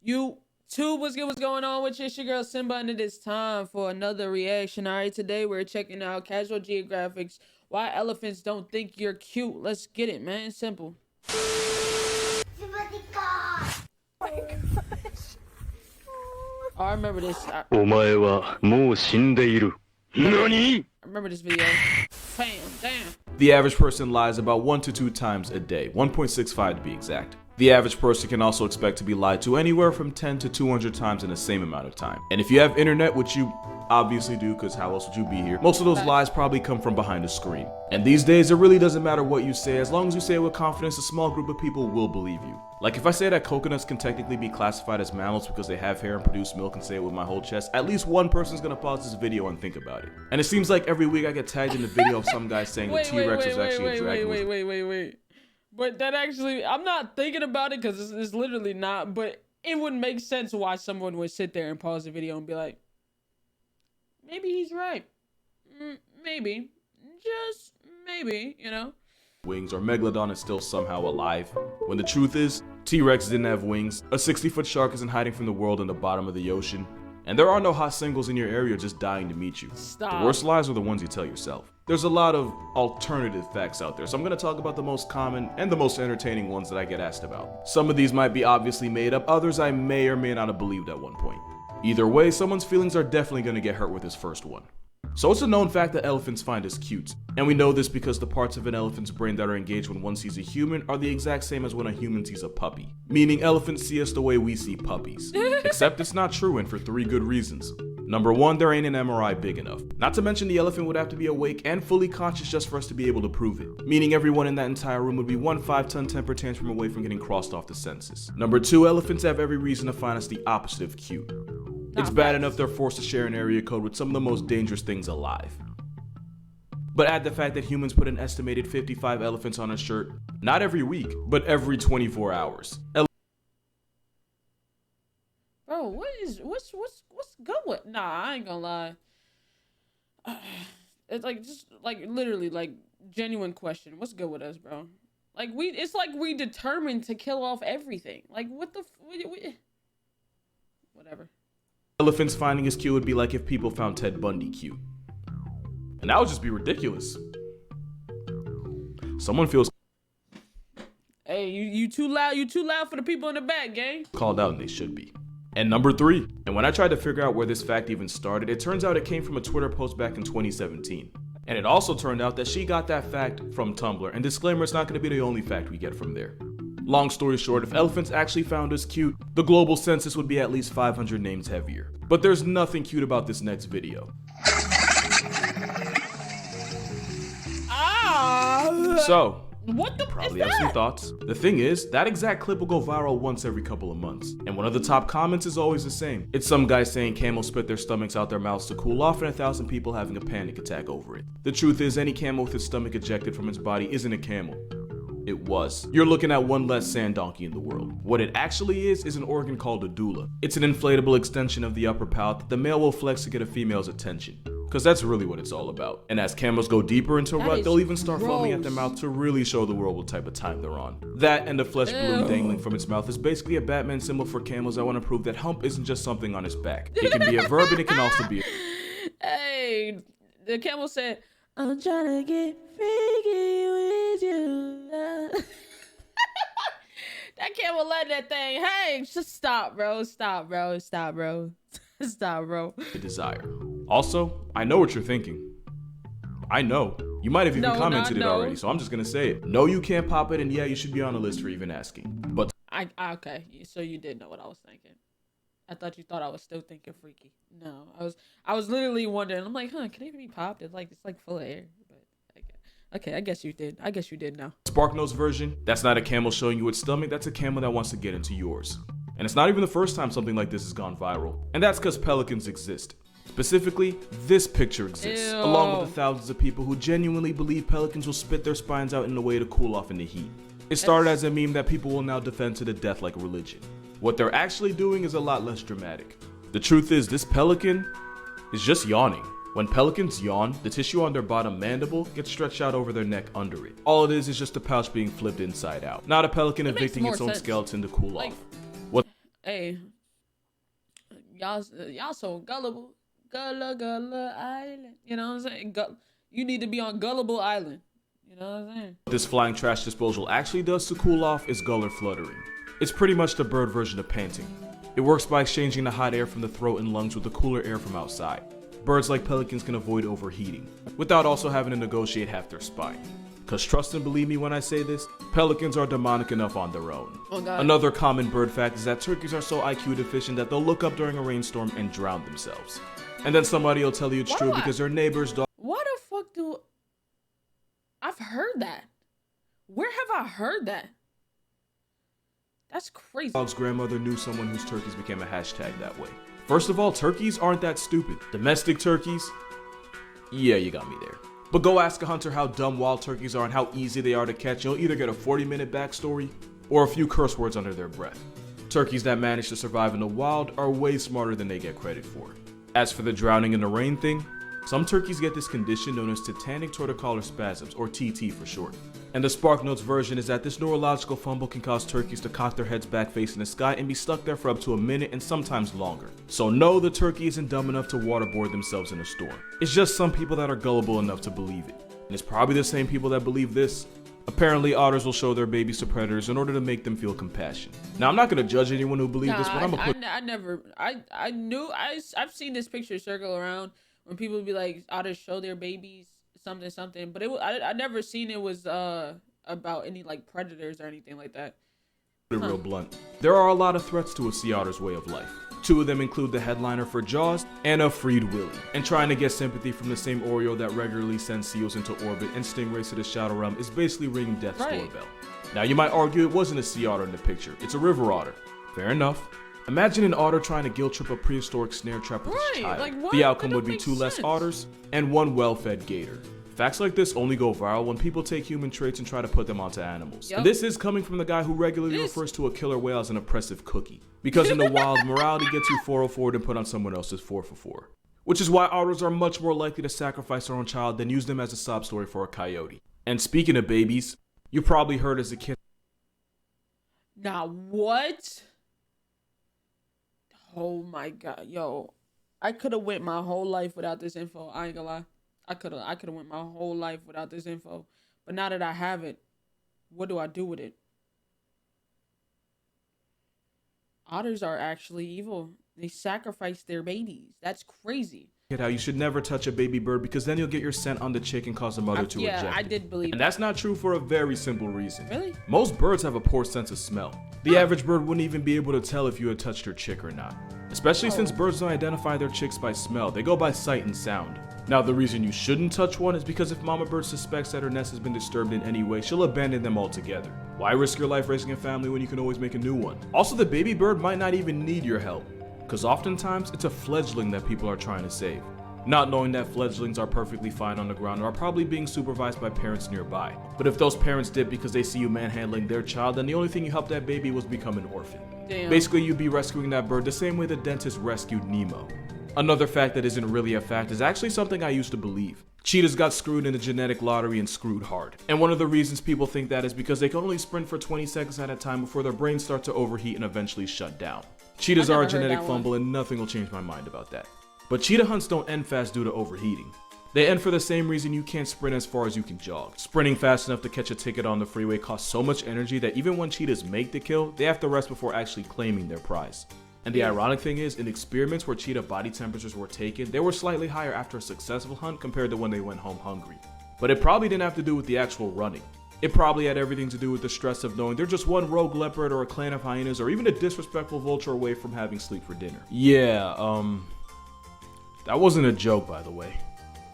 YouTube, what's good? What's going on with you? It's your girl Simba, and it is time for another reaction. All right, today we're checking out Casual Geographics. Why elephants don't think you're cute. Let's get it, man. Simple. SimbaThaGod. Oh, I remember this. I remember this video. Damn. The average person lies about 1 to 2 times a day, 1.65 to be exact. The average person can also expect to be lied to anywhere from 10 to 200 times in the same amount of time. And if you have internet, which you obviously do, because how else would you be here, most of those lies probably come from behind a screen. And these days, it really doesn't matter what you say, as long as you say it with confidence, a small group of people will believe you. Like if I say that coconuts can technically be classified as mammals because they have hair and produce milk and say it with my whole chest, at least one person's gonna pause this video and think about it. And it seems like every week I get tagged in the video of some guy saying the T-Rex was actually a dragon. Wait. But that actually, I'm not thinking about it because it's literally not, but it would make sense why someone would sit there and pause the video and be like, maybe he's right. Maybe. Just maybe, you know? Wings, or Megalodon is still somehow alive, when the truth is, T-Rex didn't have wings, a 60-foot shark isn't hiding from the world in the bottom of the ocean, and there are no hot singles in your area just dying to meet you. Stop. The worst lies are the ones you tell yourself. There's a lot of alternative facts out there, so I'm going to talk about the most common and the most entertaining ones that I get asked about. Some of these might be obviously made up, others I may or may not have believed at one point. Either way, someone's feelings are definitely going to get hurt with this first one. So it's a known fact that elephants find us cute, and we know this because the parts of an elephant's brain that are engaged when one sees a human are the exact same as when a human sees a puppy, meaning elephants see us the way we see puppies. Except it's not true, and for 3 good reasons. Number 1, there ain't an MRI big enough. Not to mention the elephant would have to be awake and fully conscious just for us to be able to prove it, meaning everyone in that entire room would be one 5-ton temper tantrum away from getting crossed off the census. Number 2, elephants have every reason to find us the opposite of cute. It's bad enough they're forced to share an area code with some of the most dangerous things alive. But add the fact that humans put an estimated 55 elephants on a shirt, not every week, but every 24 hours. Bro, what's good with? Nah, I ain't gonna lie. It's like just like literally like genuine question. What's good with us, bro? Like it's like we determined to kill off everything. Like what the whatever. Elephants finding us cute would be like if people found Ted Bundy cute. And that would just be ridiculous. Someone feels hey, you too loud for the people in the back, gang. Called out, and they should be. And number 3, and when I tried to figure out where this fact even started, it turns out it came from a Twitter post back in 2017. And it also turned out that she got that fact from Tumblr, and disclaimer, it's not going to be the only fact we get from there. Long story short, if elephants actually found us cute, the global census would be at least 500 names heavier. But there's nothing cute about this next video. So, what the probably have some thoughts. The thing is, that exact clip will go viral once every couple of months. And one of the top comments is always the same. It's some guy saying camels spit their stomachs out their mouths to cool off and 1,000 people having a panic attack over it. The truth is, any camel with his stomach ejected from its body isn't a camel. It was. You're looking at one less sand donkey in the world. What it actually is an organ called a doula. It's an inflatable extension of the upper palate that the male will flex to get a female's attention. Because that's really what it's all about. And as camels go deeper into rut, they'll even start foaming at their mouth to really show the world what type of time they're on. That and the flesh balloon dangling from its mouth is basically a Batman symbol for camels that want to prove that hump isn't just something on its back. It can be a verb and it can also be Hey, the camel said, I'm trying to get freaky with you. That camel let that thing. Hey, just stop, bro. Stop, bro. Stop, bro. Stop, bro. a desire. Also, I know what you're thinking. I know. You might have even commented it already, so I'm just gonna say it. No, you can't pop it, and yeah, you should be on a list for even asking. But okay, so you did know what I was thinking. I thought you thought I was still thinking freaky. No, I was literally wondering. I'm like, can it be popped? It's like full of air. But okay, I guess you did. I guess you did now. Sparknose version, that's not a camel showing you its stomach, that's a camel that wants to get into yours. And it's not even the first time something like this has gone viral. And that's because pelicans exist. Specifically, this picture exists, along with the thousands of people who genuinely believe pelicans will spit their spines out in a way to cool off in the heat. It started as a meme that people will now defend to the death like a religion. What they're actually doing is a lot less dramatic. The truth is, this pelican is just yawning. When pelicans yawn, the tissue on their bottom mandible gets stretched out over their neck under it. All it is just a pouch being flipped inside out. Not a pelican evicting its own skeleton to cool off. Hey, y'all so gullible. Gullah Island. You know what I'm saying? You need to be on Gullible Island. You know what I'm saying? What this flying trash disposal actually does to cool off is guller fluttering. It's pretty much the bird version of panting. It works by exchanging the hot air from the throat and lungs with the cooler air from outside. Birds like pelicans can avoid overheating, without also having to negotiate half their spine. Cause trust and believe me when I say this, pelicans are demonic enough on their own. Oh God. Another common bird fact is that turkeys are so IQ deficient that they'll look up during a rainstorm and drown themselves. And then somebody will tell you it's true because their neighbor's dog. What the fuck do... I've heard that. Where have I heard that? That's crazy. Dog's grandmother knew someone whose turkeys became a hashtag that way. First of all, turkeys aren't that stupid. Domestic turkeys? Yeah, you got me there. But go ask a hunter how dumb wild turkeys are and how easy they are to catch. You'll either get a 40-minute backstory or a few curse words under their breath. Turkeys that manage to survive in the wild are way smarter than they get credit for. As for the drowning in the rain thing, some turkeys get this condition known as tetanic torticollis spasms, or TT for short. And the SparkNotes version is that this neurological fumble can cause turkeys to cock their heads back facing the sky and be stuck there for up to a minute and sometimes longer. So no, the turkey isn't dumb enough to waterboard themselves in a storm. It's just some people that are gullible enough to believe it. And it's probably the same people that believe this. Apparently, otters will show their babies to predators in order to make them feel compassion. Now, I'm not gonna judge anyone who believes this, but I'm I've seen this picture circle around when people be like, otters show their babies something, but I never seen it was about any like predators or anything like that. Real blunt. There are a lot of threats to a sea otter's way of life. Two of them include the headliner for Jaws and a freed Willy. And trying to get sympathy from the same Oreo that regularly sends seals into orbit and stingrays to the shadow realm is basically ringing death's doorbell. Now you might argue it wasn't a sea otter in the picture, it's a river otter. Fair enough. Imagine an otter trying to guilt trip a prehistoric snare trap with its child. Like, the outcome would be two less otters and one well-fed gator. Facts like this only go viral when people take human traits and try to put them onto animals. And this is coming from the guy who regularly refers to a killer whale as an oppressive cookie. Because in the wild, morality gets you 404 and put on someone else's 4 for 4. Which is why otters are much more likely to sacrifice their own child than use them as a sob story for a coyote. And speaking of babies, you probably heard as a kid. Now what? Oh my God, yo. I could have went my whole life without this info. I ain't gonna lie. I could have went my whole life without this info. But now that I have it, what do I do with it? Otters are actually evil. They sacrifice their babies. That's crazy. How you should never touch a baby bird because then you'll get your scent on the chick and cause the mother to eject. Yeah, I did believe And that's not true for a very simple reason. Really? Most birds have a poor sense of smell. The average bird wouldn't even be able to tell if you had touched her chick or not. Especially since birds don't identify their chicks by smell. They go by sight and sound. Now, the reason you shouldn't touch one is because if mama bird suspects that her nest has been disturbed in any way, she'll abandon them altogether. Why risk your life raising a family when you can always make a new one? Also, the baby bird might not even need your help, because oftentimes it's a fledgling that people are trying to save. Not knowing that fledglings are perfectly fine on the ground or are probably being supervised by parents nearby. But if those parents did because they see you manhandling their child, then the only thing you helped that baby was become an orphan. Damn. Basically, you'd be rescuing that bird the same way the dentist rescued Nemo. Another fact that isn't really a fact is actually something I used to believe. Cheetahs got screwed in the genetic lottery and screwed hard. And one of the reasons people think that is because they can only sprint for 20 seconds at a time before their brains start to overheat and eventually shut down. Cheetahs are a genetic fumble and nothing will change my mind about that. But cheetah hunts don't end fast due to overheating. They end for the same reason you can't sprint as far as you can jog. Sprinting fast enough to catch a ticket on the freeway costs so much energy that even when cheetahs make the kill, they have to rest before actually claiming their prize. And the ironic thing is, in experiments where cheetah body temperatures were taken, they were slightly higher after a successful hunt compared to when they went home hungry. But it probably didn't have to do with the actual running. It probably had everything to do with the stress of knowing they're just one rogue leopard or a clan of hyenas or even a disrespectful vulture away from having sleep for dinner. Yeah, that wasn't a joke, by the way.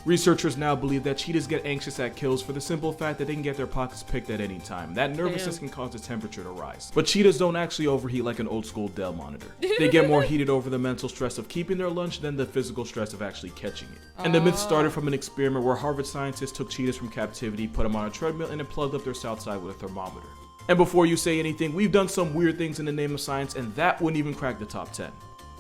Researchers now believe that cheetahs get anxious at kills for the simple fact that they can get their pockets picked at any time. That nervousness can cause the temperature to rise. But cheetahs don't actually overheat like an old school Dell monitor. They get more heated over the mental stress of keeping their lunch than the physical stress of actually catching it. And the myth started from an experiment where Harvard scientists took cheetahs from captivity, put them on a treadmill, and then plugged up their south side with a thermometer. And before you say anything, we've done some weird things in the name of science, and that wouldn't even crack the top 10.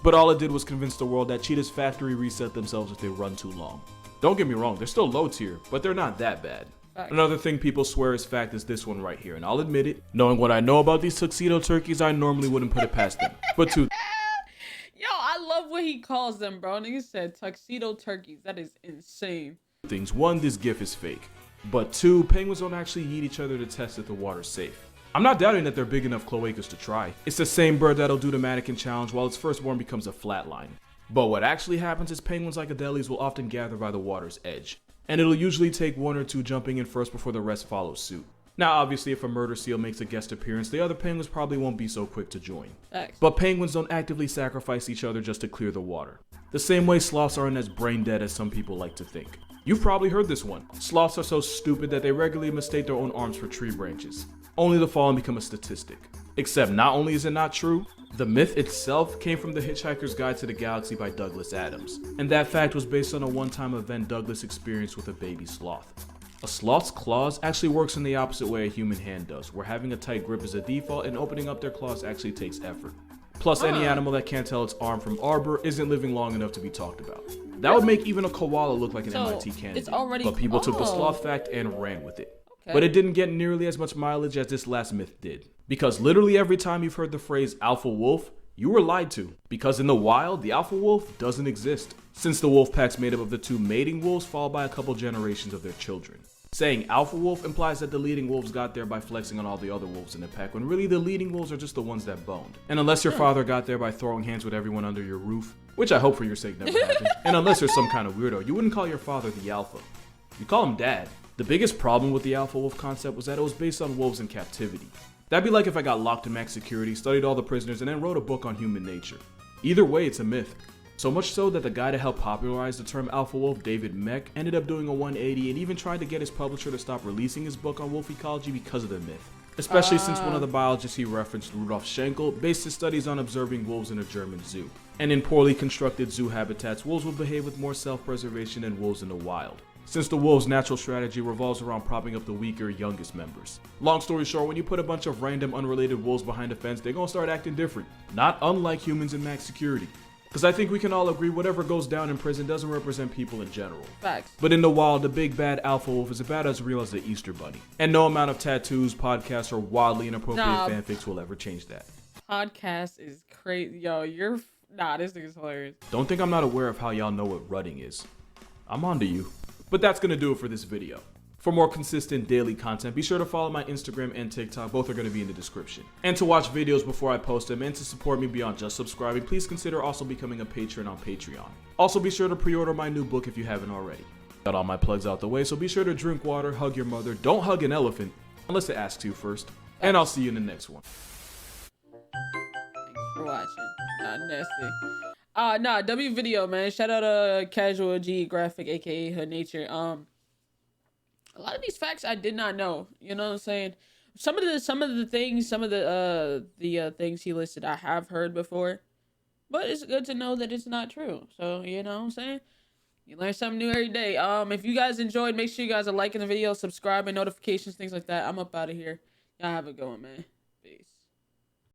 But all it did was convince the world that cheetahs factory reset themselves if they run too long. Don't get me wrong, they're still low tier, but they're not that bad. Facts. Another thing people swear is fact is this one right here, and I'll admit it. Knowing what I know about these tuxedo turkeys, I normally wouldn't put it past them. But two Yo, I love what he calls them, bro. Nigga said tuxedo turkeys. That is insane. things. One, this gif is fake. But two, penguins don't actually eat each other to test if the water's safe. I'm not doubting that they're big enough cloacas to try. It's the same bird that'll do the mannequin challenge while its firstborn becomes a flatline. But what actually happens is penguins like Adelies will often gather by the water's edge. And it'll usually take one or two jumping in first before the rest follow suit. Now obviously if a murder seal makes a guest appearance, the other penguins probably won't be so quick to join. Thanks. But penguins don't actively sacrifice each other just to clear the water. The same way sloths aren't as brain dead as some people like to think. You've probably heard this one. Sloths are so stupid that they regularly mistake their own arms for tree branches, only to fall and become a statistic. Except not only is it not true, the myth itself came from The Hitchhiker's Guide to the Galaxy by Douglas Adams, and that fact was based on a one-time event Douglas experienced with a baby sloth. A sloth's claws actually works in the opposite way a human hand does, where having a tight grip is a default and opening up their claws actually takes effort. Plus, any animal that can't tell its arm from arbor isn't living long enough to be talked about. That would make even a koala look like an MIT candidate, but people took the sloth fact and ran with it. Okay. But it didn't get nearly as much mileage as this last myth did. Because literally every time you've heard the phrase alpha wolf, you were lied to. Because in the wild, the alpha wolf doesn't exist, since the wolf pack's made up of the two mating wolves followed by a couple generations of their children. Saying alpha wolf implies that the leading wolves got there by flexing on all the other wolves in the pack, when really the leading wolves are just the ones that boned. And unless your father got there by throwing hands with everyone under your roof, which I hope for your sake never happened, and unless you're some kind of weirdo, you wouldn't call your father the alpha. You call him dad. The biggest problem with the alpha wolf concept was that it was based on wolves in captivity. That'd be like if I got locked in max security, studied all the prisoners, and then wrote a book on human nature. Either way, it's a myth. So much so that the guy to help popularize the term alpha wolf, David Meck, ended up doing a 180 and even tried to get his publisher to stop releasing his book on wolf ecology because of the myth. Especially since one of the biologists he referenced, Rudolf Schenkel, based his studies on observing wolves in a German zoo. And in poorly constructed zoo habitats, wolves will behave with more self-preservation than wolves in the wild, since the wolf's natural strategy revolves around propping up the weaker, youngest members. Long story short, when you put a bunch of random unrelated wolves behind a fence, they're gonna start acting different. Not unlike humans in max security. Because I think we can all agree whatever goes down in prison doesn't represent people in general. Facts. But in the wild, the big bad alpha wolf is about as real as the Easter Bunny. And no amount of tattoos, podcasts, or wildly inappropriate fanfics will ever change that. Podcast is crazy. Yo, this nigga's hilarious. Don't think I'm not aware of how y'all know what rutting is. I'm onto you. But that's gonna do it for this video. For more consistent daily content, be sure to follow my Instagram and TikTok. Both are going to be in the description. And to watch videos before I post them and to support me beyond just subscribing, please consider also becoming a patron on Patreon. Also be sure to pre-order my new book if you haven't already. Got all my plugs out the way, so be sure to drink water, hug your mother, don't hug an elephant, unless it asks you first. And I'll see you in the next one. Thanks for watching. Nasty. W video, man. Shout out to Casual Geographic, aka Her Nature. A lot of these facts I did not know. You know what I'm saying? Some of the things he listed I have heard before, but it's good to know that it's not true. So you know what I'm saying? You learn something new every day. If you guys enjoyed, make sure you guys are liking the video, subscribing, notifications, things like that. I'm up out of here. Y'all have a good one, man. Peace.